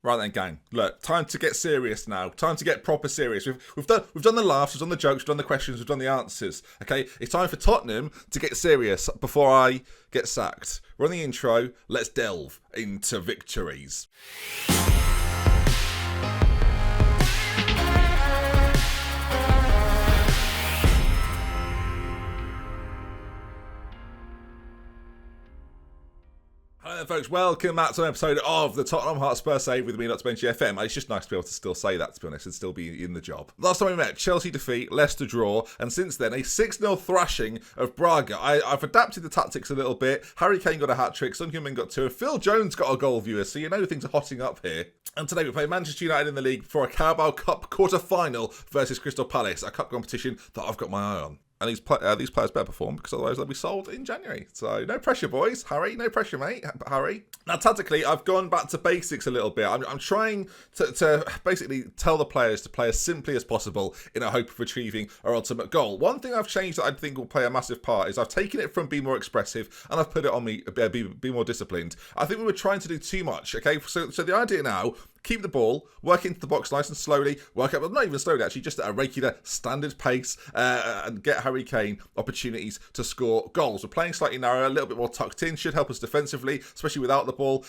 Right then, gang. Look, time to get serious now. Time to get proper serious. We've done the laughs, we've done the jokes, we've done the questions, we've done the answers. Okay, it's time for Tottenham to get serious before I get sacked. Run the intro. Let's delve into victories. Hello folks, welcome back to an episode of the Tottenham Hotspur Save with me, DoctorBenjyFM. It's just nice to be able to still say that, to be honest, and still be in the job. Last time we met, Chelsea defeat, Leicester draw, and since then, a 6-0 thrashing of Braga. I've adapted the tactics a little bit. Harry Kane got a hat-trick, Son Heung-min got 2, and Phil Jones got a goal, viewers, so you know things are hotting up here. And today we play Manchester United in the league for a Carabao Cup quarter-final versus Crystal Palace, a cup competition that I've got my eye on. And these players better perform because otherwise they'll be sold in January. So no pressure, boys. Harry, no pressure, mate. Harry. Now, tactically, I've gone back to basics a little bit. I'm trying to basically tell the players to play as simply as possible in a hope of achieving our ultimate goal. One thing I've changed that I think will play a massive part is I've taken it from be more expressive and I've put it on me, be more disciplined. I think we were trying to do too much, okay? So the idea now, keep the ball, work into the box nice and slowly, work up, well, not even slowly actually, just at a regular standard pace and get Harry Kane opportunities to score goals. We're playing slightly narrower, a little bit more tucked in, should help us defensively, especially without the ball.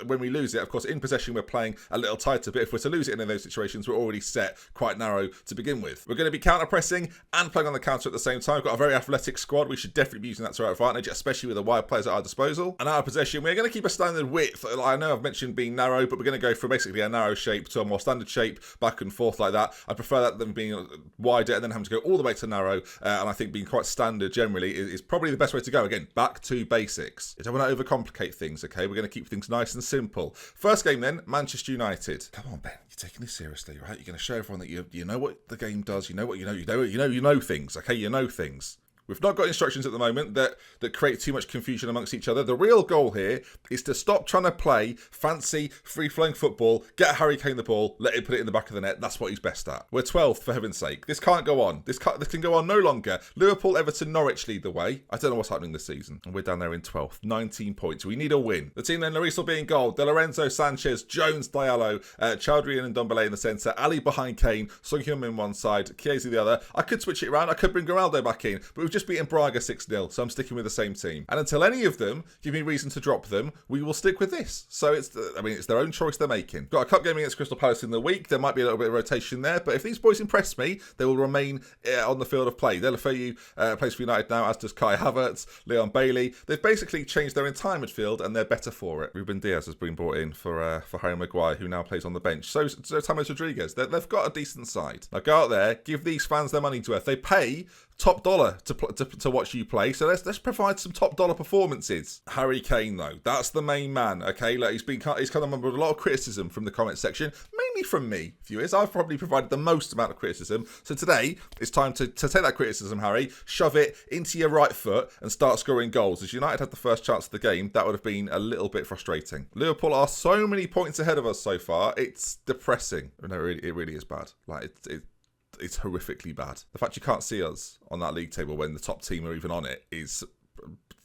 When we lose it, of course, in possession, we're playing a little tighter, but if we're to lose it in those situations, we're already set quite narrow to begin with. We're going to be counter-pressing and playing on the counter at the same time. We've got a very athletic squad. We should definitely be using that to our advantage, especially with the wide players at our disposal. And out of possession, we're going to keep a standard width. I know I've mentioned being narrow, but we're going to go from basically a narrow shape to a more standard shape, back and forth like that. I prefer that than being wider and then having to go all the way to narrow, and I think being quite standard generally is probably the best way to go. Again, back to basics. I don't want to overcomplicate things, okay? We're going to keep things nice and simple. First game then, Manchester United. Come on, Ben, you're taking this seriously, right? You're going to show everyone that you know what the game does, you know things, okay? You know things. We've not got instructions at the moment that create too much confusion amongst each other. The real goal here is to stop trying to play fancy, free-flowing football, get Harry Kane the ball, let him put it in the back of the net. That's what he's best at. We're 12th, for heaven's sake. This can't go on. This can go on no longer. Liverpool, Everton, Norwich lead the way. I don't know what's happening this season. And we're down there in 12th. 19 points. We need a win. The team then, Lloris will be in goal. De Lorenzo, Sanchez, Jones, Diallo, Chowdhury and Ndombele in the centre. Ali behind Kane. Son Heung-min one side. Chiesa the other. I could switch it around. I could bring Ronaldo back in. But we've just beaten Braga 6-0, so I'm sticking with the same team. And until any of them give me reason to drop them, we will stick with this. So it's their own choice they're making. Got a cup game against Crystal Palace in the week. There might be a little bit of rotation there, but if these boys impress me, they will remain on the field of play. Delafeu plays for United now, as does Kai Havertz, Leon Bailey. They've basically changed their entire midfield, and they're better for it. Ruben Diaz has been brought in for Harry Maguire, who now plays on the bench. So James Rodriguez. They've got a decent side. Now go out there, give these fans their money's worth. They pay top dollar to watch you play, so let's provide some top dollar performances. Harry Kane though, that's the main man, okay? Like he's come under a lot of criticism from the comment section, mainly from me, viewers. I've probably provided the most amount of criticism, so today it's time to take that criticism, Harry, shove it into your right foot and start scoring goals. As United had the first chance of the game, that would have been a little bit frustrating. Liverpool are so many points ahead of us so far, it's depressing. No, it really is bad. Like it's horrifically bad. The fact you can't see us on that league table when the top team are even on it is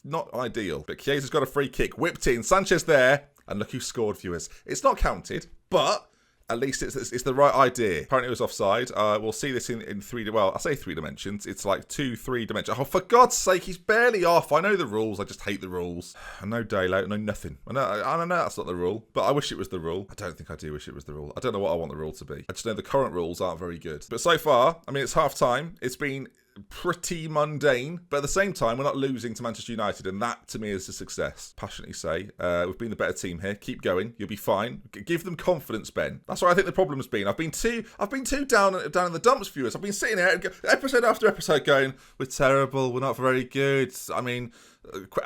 not ideal. But Chiesa's got a free kick, whipped in, Sanchez there, and look who scored, viewers. It's not counted, but at least it's the right idea. Apparently it was offside. We'll see this in three, well, I say 3 dimensions. It's like 2-3 dimensions. Oh, for God's sake, he's barely off. I know the rules. I just hate the rules. No daylight, no nothing. I know that's not the rule, but I wish it was the rule. I don't think I do wish it was the rule. I don't know what I want the rule to be. I just know the current rules aren't very good. But so far, I mean, it's half time. It's been pretty mundane, but at the same time we're not losing to Manchester United, and that to me is a success. Passionately say we've been the better team here. Keep going, you'll be fine. Give them confidence, Ben. That's what I think the problem's been. I've been too down in the dumps, viewers. I've been sitting here episode after episode going, we're terrible, we're not very good. I mean,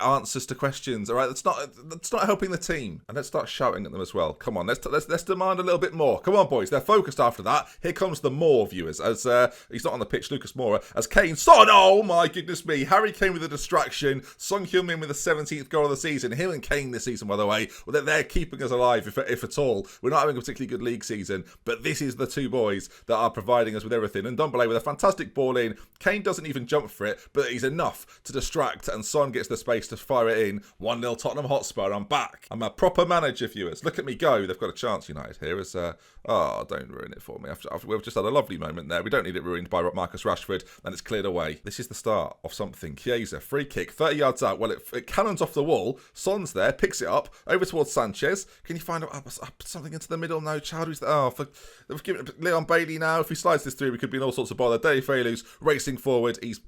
answers to questions. All right, that's not helping the team. And let's start shouting at them as well. Come on, let's demand a little bit more. Come on, boys. They're focused after that. Here comes the more, viewers. As he's not on the pitch, Lucas Moura. As Kane, oh my goodness me, Harry Kane with a distraction. Son Heung-min with the 17th goal of the season. Him and Kane this season, by the way, well, they're keeping us alive, if at all. We're not having a particularly good league season, but this is the two boys that are providing us with everything. And Ndombele with a fantastic ball in. Kane doesn't even jump for it, but he's enough to distract, and Son gets is the space to fire it in. 1-0 Tottenham Hotspur. I'm back. I'm a proper manager, viewers. Look at me go. They've got a chance, United, here. As, don't ruin it for me. We've just had a lovely moment there. We don't need it ruined by Marcus Rashford, and it's cleared away. This is the start of something. Chiesa, free kick, 30 yards out. Well, it cannons off the wall. Son's there, picks it up, over towards Sanchez. Can you find something into the middle? No, Chowdhury's there. They've given it Leon Bailey now. If he slides this through, we could be in all sorts of bother. Dele Feilu's racing forward. He's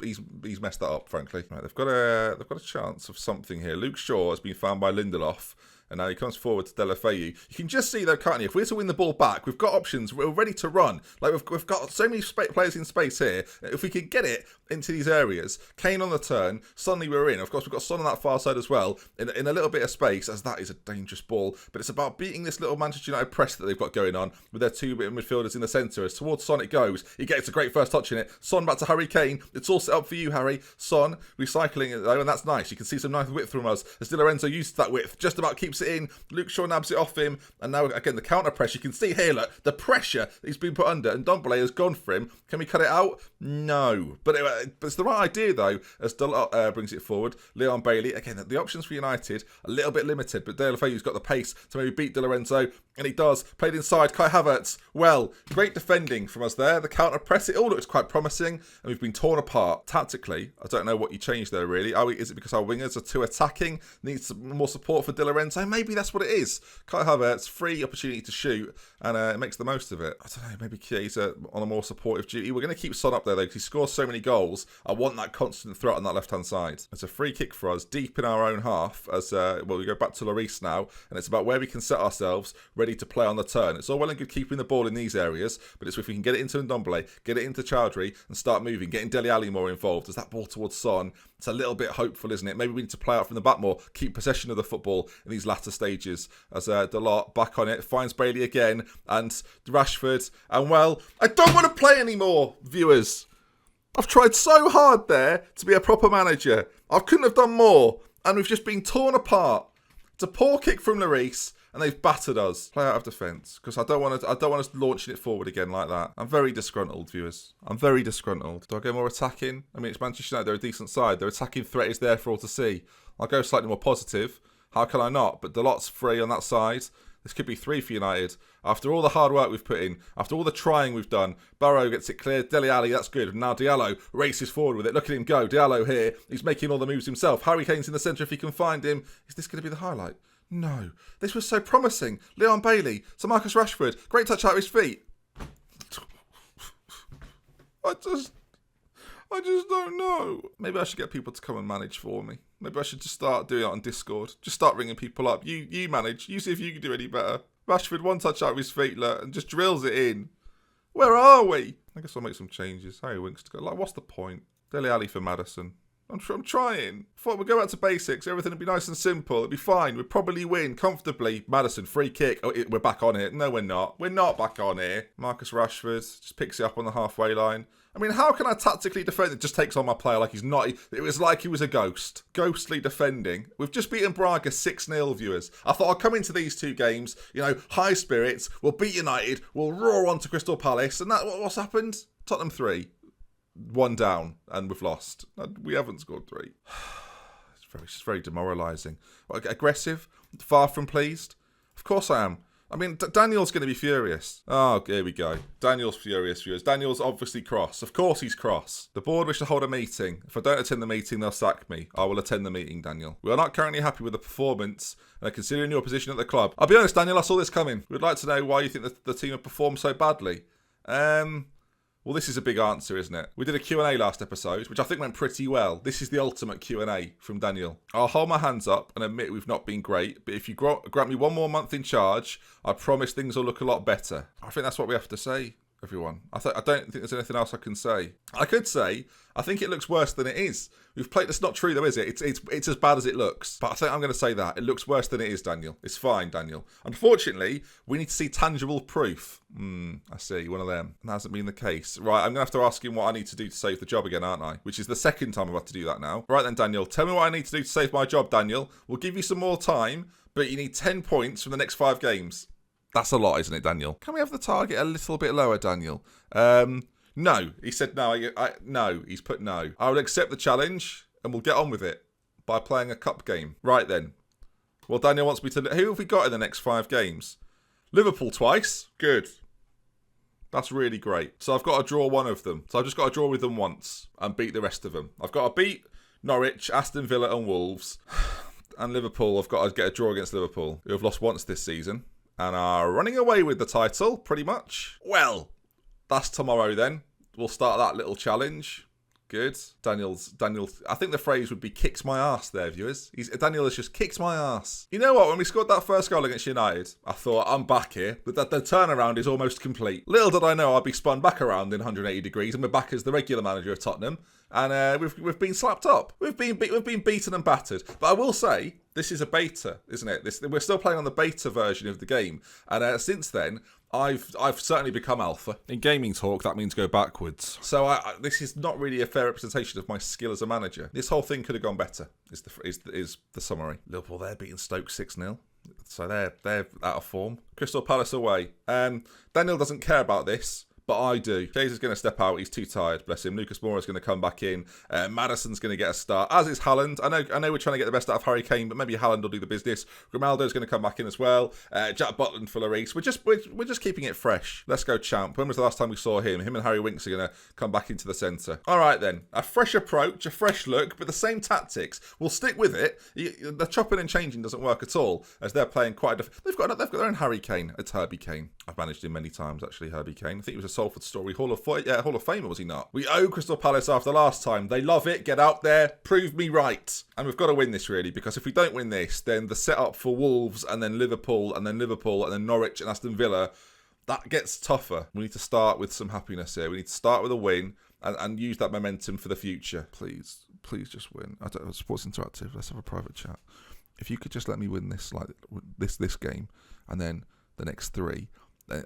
messed that up, frankly. Right, they've got a chance of something here. Luke Shaw has been found by Lindelof. And now he comes forward to Deulofeu. You can just see, though, can't you? If we're to win the ball back, we've got options. We're ready to run. Like, we've got so many players in space here. If we can get it into these areas, Kane on the turn, suddenly we're in. Of course, we've got Son on that far side as well, in a little bit of space, as that is a dangerous ball. But it's about beating this little Manchester United press that they've got going on with their two midfielders in the centre. As towards Son it goes. He gets a great first touch in it. Son back to Harry Kane. It's all set up for you, Harry. Son recycling it, though, and that's nice. You can see some nice width from us. As Di Lorenzo used that width, just about keeps it in. Luke Shaw nabs it off him, and now again the counter pressure. You can see here, look, the pressure that he's been put under, and Ndombele has gone for him. Can we cut it out? No, but it's the right idea though. As Dell brings it forward, Leon Bailey again. The options for United a little bit limited, but Deulofeu's got the pace to maybe beat Di Lorenzo, and he does. Played inside, Kai Havertz. Well, great defending from us there. The counter press, it all looks quite promising, and we've been torn apart tactically. I don't know what you changed there really. Is it because our wingers are too attacking? Needs some more support for Di Lorenzo? Maybe that's what it is. Kai Havertz, free opportunity to shoot, and it makes the most of it. I don't know, maybe Chiesa on a more supportive duty. We're going to keep Son up there, though, because he scores so many goals. I want that constant threat on that left-hand side. It's a free kick for us, deep in our own half, as, we go back to Lloris now, and it's about where we can set ourselves, ready to play on the turn. It's all well and good keeping the ball in these areas, but it's if we can get it into Ndombele, get it into Chowdhury, and start moving, getting Dele Alli more involved. As that ball towards Son, it's a little bit hopeful, isn't it? Maybe we need to play out from the back more, keep possession of the football in these latter stages. As Delort back on it, finds Bailey again, and Rashford, and well, I don't want to play anymore, viewers. I've tried so hard there to be a proper manager. I couldn't have done more, and we've just been torn apart. It's a poor kick from Lloris, and they've battered us. Play out of defence, because I don't want us launching it forward again like that. I'm very disgruntled, viewers. I'm very disgruntled. Do I go more attacking? I mean, it's Manchester United. They're a decent side. Their attacking threat is there for all to see. I'll go slightly more positive. How can I not? But Delot's free on that side. This could be 3 for United. After all the hard work we've put in, after all the trying we've done, Barrow gets it cleared. Dele Alli, that's good. Now Diallo races forward with it. Look at him go. Diallo here. He's making all the moves himself. Harry Kane's in the centre if he can find him. Is this going to be the highlight? No. This was so promising. Leon Bailey to Marcus Rashford. Great touch out of his feet. I just don't know. Maybe I should get people to come and manage for me. Maybe I should just start doing it on Discord. Just start ringing people up. You manage. You see if you can do any better. Rashford, one touch out of his feet, look, and just drills it in. Where are we? I guess I'll make some changes. Harry Winks to go. Like, what's the point? Dele Alli for Maddison. I'm trying. Thought we'd go back to basics. Everything would be nice and simple. It'd be fine. We'd probably win comfortably. Maddison, free kick. Oh, we're back on it. No, we're not. We're not back on here. Marcus Rashford just picks it up on the halfway line. I mean, how can I tactically defend? It just takes on my player like he's not. It was like he was a ghost. Ghostly defending. We've just beaten Braga 6-0, viewers. I thought I'd come into these two games, high spirits. We'll beat United. We'll roar on to Crystal Palace. And what's happened? Tottenham 3. 1 down, and we've lost. We haven't scored 3. It's very demoralising. Aggressive? Far from pleased? Of course I am. I mean, Daniel's going to be furious. Oh, here we go. Daniel's furious, viewers. Daniel's obviously cross. Of course he's cross. The board wish to hold a meeting. If I don't attend the meeting, they'll sack me. I will attend the meeting, Daniel. We are not currently happy with the performance and are considering your position at the club. I'll be honest, Daniel, I saw this coming. We'd like to know why you think that the team have performed so badly. Well, this is a big answer, isn't it? We did a Q&A last episode, which I think went pretty well. This is the ultimate Q&A from Daniel. I'll hold my hands up and admit we've not been great, but if you grant me 1 more month in charge, I promise things will look a lot better. I think that's what we have to say, everyone. I don't think there's anything else I can say. I could say, I think it looks worse than it is. We've played, it's not true though, is it? It's as bad as it looks. But I think I'm going to say that. It looks worse than it is, Daniel. It's fine, Daniel. Unfortunately, we need to see tangible proof. I see, one of them. That hasn't been the case. Right, I'm going to have to ask him what I need to do to save the job again, aren't I? Which is the second time I've had to do that now. Right then, Daniel, tell me what I need to do to save my job, Daniel. We'll give you some more time, but you need 10 points from the next 5 games. That's a lot, isn't it, Daniel? Can we have the target a little bit lower, Daniel? No. He said no. No. He's put no. I will accept the challenge and we'll get on with it. by playing a cup game. Right then. Well, Daniel wants me to... Who have we got in the next 5 games? Liverpool twice. Good. That's really great. So I've got to draw one of them. So I've just got to draw with them once and beat the rest of them. I've got to beat Norwich, Aston Villa and Wolves. And Liverpool, I've got to get a draw against Liverpool, who have lost once this season and are running away with the title, pretty much. Well, that's tomorrow then. We'll start that little challenge. Good. Daniel's. I think the phrase would be "kicks my ass" there, viewers. Daniel has just kicks my ass. You know what? When we scored that first goal against United, I thought I'm back here, but that the turnaround is almost complete. Little did I know I'd be spun back around in 180 degrees, and we're back as the regular manager of Tottenham, and we've been slapped up. We've been beaten and battered. But I will say, this is a beta, isn't it? We're still playing on the beta version of the game, and since then, I've certainly become alpha. In gaming talk, that means go backwards. So this is not really a fair representation of my skill as a manager. This whole thing could have gone better, is the summary. Liverpool, they're beating Stoke 6-0. So they're out of form. Crystal Palace away. Daniel doesn't care about this, but I do. Chase is going to step out. He's too tired, bless him. Lucas Moura's going to come back in. Maddison's going to get a start, as is Haaland. I know we're trying to get the best out of Harry Kane, but maybe Haaland will do the business. Grimaldo's going to come back in as well. Jack Butland for Lloris. We're just keeping it fresh. Let's go, champ. When was the last time we saw him? Him and Harry Winks are going to come back into the centre. All right then, a fresh approach, a fresh look, but the same tactics. We'll stick with it. The chopping and changing doesn't work at all, as they're playing quite. They've got their own Harry Kane. It's Herbie Kane. I've managed him many times actually. Herbie Kane. I think he was a Salford Story Hall of Famer, was he not? We owe Crystal Palace after last time. They love it. Get out there. Prove me right. And we've got to win this, really, because if we don't win this, then the setup for Wolves and then Liverpool and then Norwich and Aston Villa, that gets tougher. We need to start with some happiness here. We need to start with a win and use that momentum for the future. Please just win. Sports Interactive, let's have a private chat. If you could just let me win this, like this game, and then the next 3,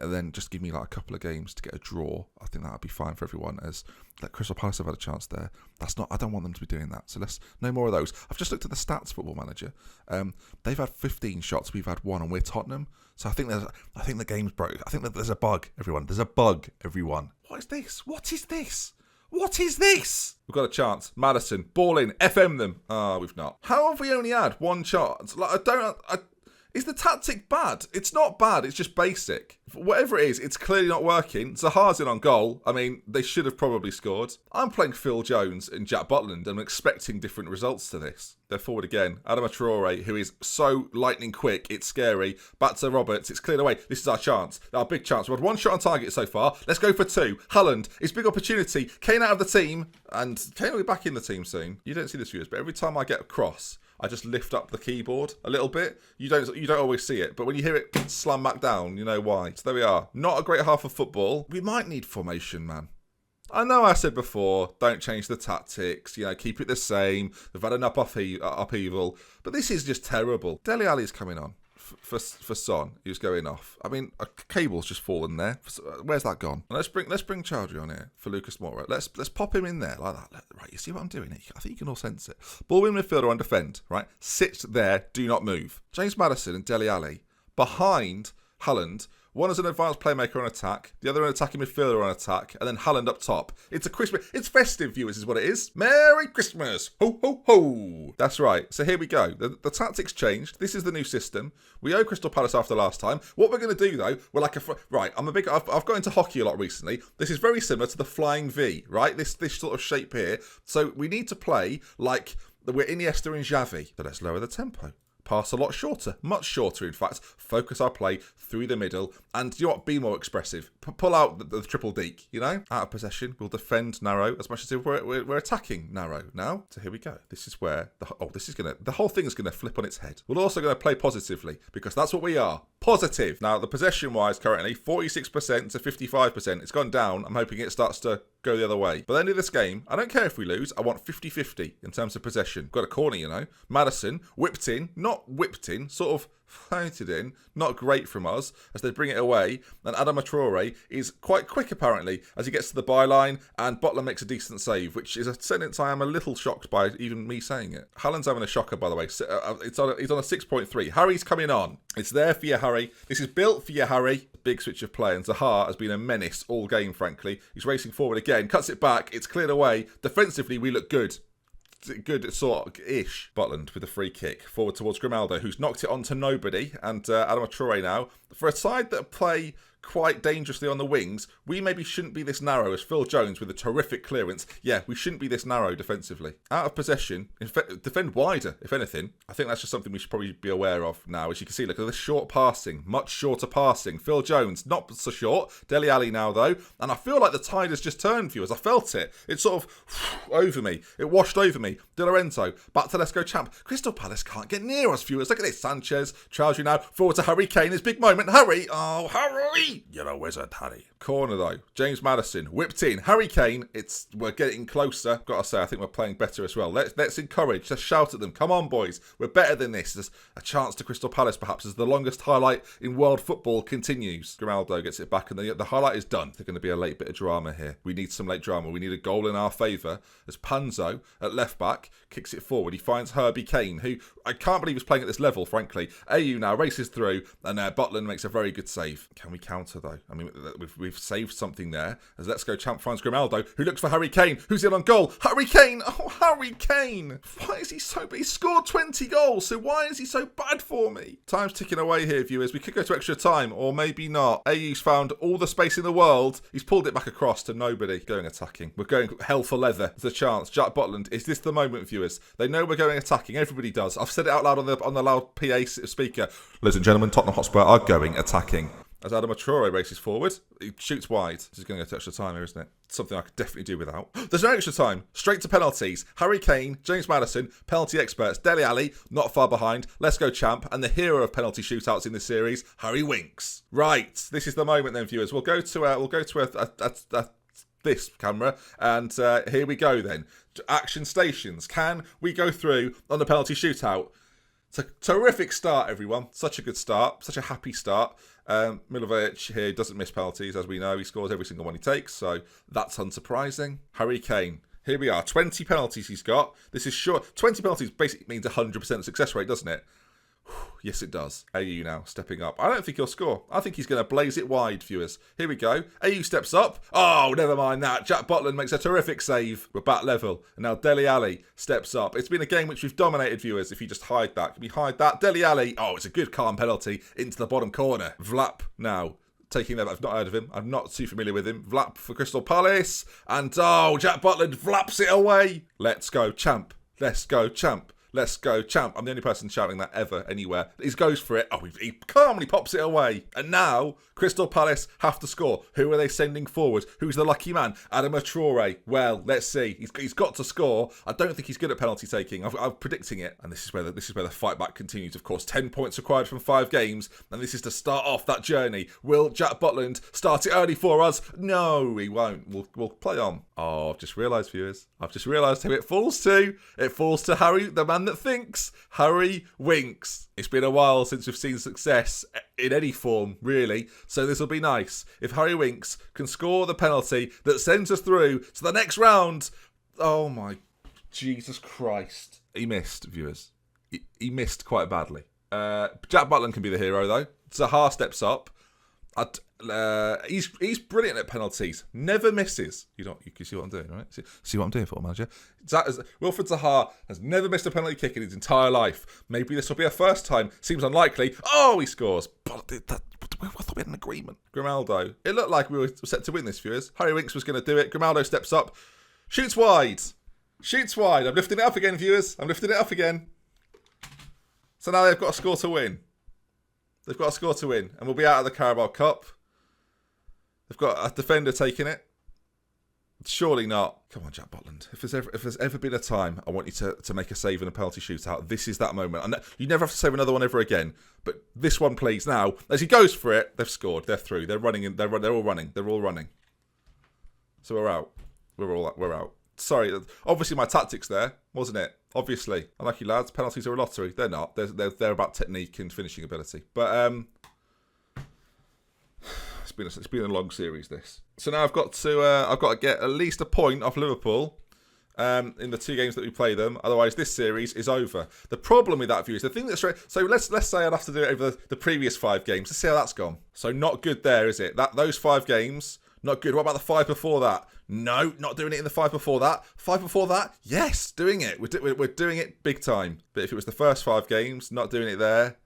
and then just give me like a couple of games to get a draw, I think that would be fine for everyone, as like Crystal Palace have had a chance there. I don't want them to be doing that. So let's no more of those. I've just looked at the stats, Football Manager. They've had 15 shots, we've had 1, and we're Tottenham. So I think the game's broke. I think that there's a bug, everyone. There's a bug, everyone. What is this? What is this? What is this? We've got a chance. Maddison, ball in, FM them. We've not. How have we only had 1 shot? Like, is the tactic bad? It's not bad, it's just basic. Whatever it is, it's clearly not working. Zaha's in on goal. I mean, they should have probably scored. I'm playing Phil Jones and Jack Butland, and I'm expecting different results to this. They're forward again. Adama Traore, who is so lightning quick, it's scary. Back to Roberts, it's cleared away. This is our chance, our big chance. We've had 1 shot on target so far. Let's go for 2. Haaland, it's big opportunity. Kane out of the team, and Kane will be back in the team soon. You don't see this, viewers, but every time I get a cross, I just lift up the keyboard a little bit. You don't always see it, but when you hear it slam back down, you know why. So there we are. Not a great half of football. We might need formation, man. I know I said before, don't change the tactics, keep it the same. We've had enough upheaval, but this is just terrible. Dele Alli's coming on for Son, who's going off. I mean, a cable's just fallen there. Where's that gone? Let's bring Chowdhury on here for Lucas Moura. Let's pop him in there like that. Right, you see what I'm doing? I think you can all sense it. Ball in midfielder on defend, right? Sit there, do not move. James Maddison and Dele Alli behind Haaland. One is an advanced playmaker on attack, the other an attacking midfielder on attack, and then Haaland up top. It's a Christmas. It's festive, viewers, is what it is. Merry Christmas! Ho, ho, ho! That's right. So here we go. The tactics changed. This is the new system. We owe Crystal Palace after last time. What we're going to do, though, we're like right, I've got into hockey a lot recently. This is very similar to the Flying V, right? This sort of shape here. So we need to play like we're Iniesta and Xavi. So let's lower the tempo. Pass a lot shorter, much shorter in fact. Focus our play through the middle, and do you know what? Be more expressive. Pull out the triple deke, Out of possession, we'll defend narrow as much as if we're attacking narrow now. So here we go. This is where the whole thing is gonna flip on its head. We're also gonna play positively because that's what we are. Positive. Now the possession wise currently 46% to 55%. It's gone down. I'm hoping it starts to go the other way. By the end of this game, I don't care if we lose. I want 50-50 in terms of possession. Got a corner, Maddison whipped in, not whipped in, sort of floated in. Not great from us as they bring it away. And Adama Traore is quite quick apparently as he gets to the byline, and Butler makes a decent save, which is a sentence I am a little shocked by even me saying it. Haaland's having a shocker, by the way. He's on a 6.3. Harry's coming on. It's there for you, Harry. This is built for you, Harry. Big switch of play, and Zaha has been a menace all game, frankly. He's racing forward again, cuts it back, it's cleared away. Defensively, we look good. good sort-ish. Butland with a free kick. Forward towards Grimaldo, who's knocked it on to nobody. And Adama Traore now. For a side that play quite dangerously on the wings, we maybe shouldn't be this narrow as Phil Jones with a terrific clearance. Yeah, we shouldn't be this narrow defensively. Out of possession, defend wider, if anything. I think that's just something we should probably be aware of now. As you can see, look at the short passing, much shorter passing. Phil Jones, not so short. Dele Alli now, though. And I feel like the tide has just turned, viewers. I felt it. It sort of over me. It washed over me. Di Lorenzo, back to Let's Go Champ. Crystal Palace can't get near us, viewers. Look at this. Sanchez, Trousey now, forward to Harry Kane. His big moment. Harry! Oh, Harry! You're a wizard, Harry. Corner, though. James Maddison, whipped in. Harry Kane, we're getting closer. Got to say, I think we're playing better as well. Let's encourage. Let's shout at them. Come on, boys. We're better than this. There's a chance to Crystal Palace, perhaps, as the longest highlight in world football continues. Grimaldo gets it back, and the highlight is done. There's going to be a late bit of drama here. We need some late drama. We need a goal in our favour as Panzo at left back kicks it forward. He finds Herbie Kane, who I can't believe is playing at this level, frankly. AU now races through, and Butland makes a very good save. Can we counter, though? I mean, we've saved something there. As Let's Go Champ finds Grimaldo, who looks for Harry Kane, who's in on goal. Harry Kane! Oh, Harry Kane! Why is he so bad? He scored 20 goals, so why is he so bad for me? Time's ticking away here, viewers. We could go to extra time, or maybe not. AU's found all the space in the world. He's pulled it back across to nobody. Going attacking. We're going hell for leather. There's a chance. Jack Butland. Is this the moment, viewers? They know we're going attacking. Everybody does. I've said it out loud on the loud PA speaker. Ladies and gentlemen, Tottenham Hotspur are going attacking. As Adama Traore races forward, he shoots wide. This is going to go to extra time here, isn't it? Something I could definitely do without. There's no extra time. Straight to penalties. Harry Kane, James Maddison, penalty experts. Dele Alli, not far behind. Let's Go Champ, and the hero of penalty shootouts in this series, Harry Winks. Right, this is the moment then, viewers. We'll go to this camera, and here we go then. Action stations. Can we go through on the penalty shootout? It's a terrific start, everyone. Such a good start. Such a happy start. Milovic here doesn't miss penalties, as we know. He scores every single one he takes, so that's unsurprising. Harry Kane. Here we are. 20 penalties he's got. This is short. 20 penalties basically means 100% success rate, doesn't it? Yes, it does. AU now stepping up. I don't think he'll score. I think he's going to blaze it wide, viewers. Here we go. AU steps up. Oh, never mind that. Jack Butland makes a terrific save. We're back level. And now Dele Alli steps up. It's been a game which we've dominated, viewers, if you just hide that. Can we hide that? Dele Alli. Oh, it's a good calm penalty into the bottom corner. Vlap now taking that. I've not heard of him. I'm not too familiar with him. Vlap for Crystal Palace. And, oh, Jack Butland flaps it away. Let's go, champ. Let's go, champ. Let's go, champ. I'm the only person shouting that ever, anywhere. He goes for it. Oh, he calmly pops it away. And now, Crystal Palace have to score. Who are they sending forward? Who's the lucky man? Adama Traore. Well, let's see. He's got to score. I don't think he's good at penalty taking. I'm predicting it. And this is where the fight back continues. Of course, 10 points required from 5 games. And this is to start off that journey. Will Jack Butland start it early for us? No, he won't. We'll play on. Oh, I've just realised, viewers. I've just realised who it falls to. It falls to Harry, the man that thinks. Harry Winks. It's been a while since we've seen success in any form, really. So this will be nice. If Harry Winks can score the penalty that sends us through to the next round. Oh my Jesus Christ. He missed, viewers. He missed quite badly. Jack Butland can be the hero, though. Zaha steps up. He's brilliant at penalties. Never misses. You can see what I'm doing, right? See what I'm doing, football manager. Wilfred Zaha has never missed a penalty kick in his entire life. Maybe this will be a first time. Seems unlikely. Oh, he scores. I thought we had an agreement. Grimaldo. It looked like we were set to win this, viewers. Harry Winks was going to do it. Grimaldo steps up. Shoots wide. Shoots wide. I'm lifting it up again, viewers. I'm lifting it up again. So now they've got a score to win. They've got a score to win. And we'll be out of the Carabao Cup. They've got a defender taking it. Surely not. Come on, Jack Butland. If there's ever been a time I want you to make a save in a penalty shootout, this is that moment. And you never have to save another one ever again. But this one, please. Now, as he goes for it, they've scored. They're through. They're running. They're all running. They're all running. So we're out. We're out. Sorry. Obviously, my tactics there, wasn't it? Obviously. Unlucky lads. Penalties are a lottery. They're not. They're about technique and finishing ability. But it's been a long series, this. So now I've got to get at least a point off Liverpool in the 2 games that we play them. Otherwise, this series is over. The problem with that view is the thing that's right. So let's say I'd have to do it over the previous 5 games. Let's see how that's gone. So not good there, is it? Those 5 games, Not good. What about the 5 before that? No, not doing it in the 5 before that. 5 before that? Yes, doing it. We're doing it big time. But if it was the first 5 games, not doing it there.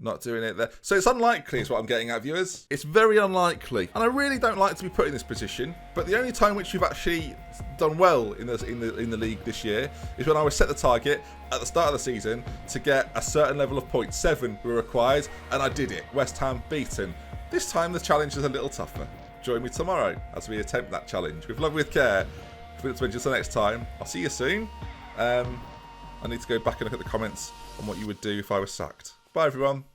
Not doing it there. So it's unlikely is what I'm getting at, viewers. It's very unlikely. And I really don't like to be put in this position. But the only time which we've actually done well in the league this year is when I was set the target at the start of the season to get a certain level of points. 7 were required, and I did it. West Ham beaten. This time the challenge is a little tougher. Join me tomorrow as we attempt that challenge. With love, with care. Until next time. I'll see you soon. I need to go back and look at the comments on what you would do if I was sacked. Bye, everyone.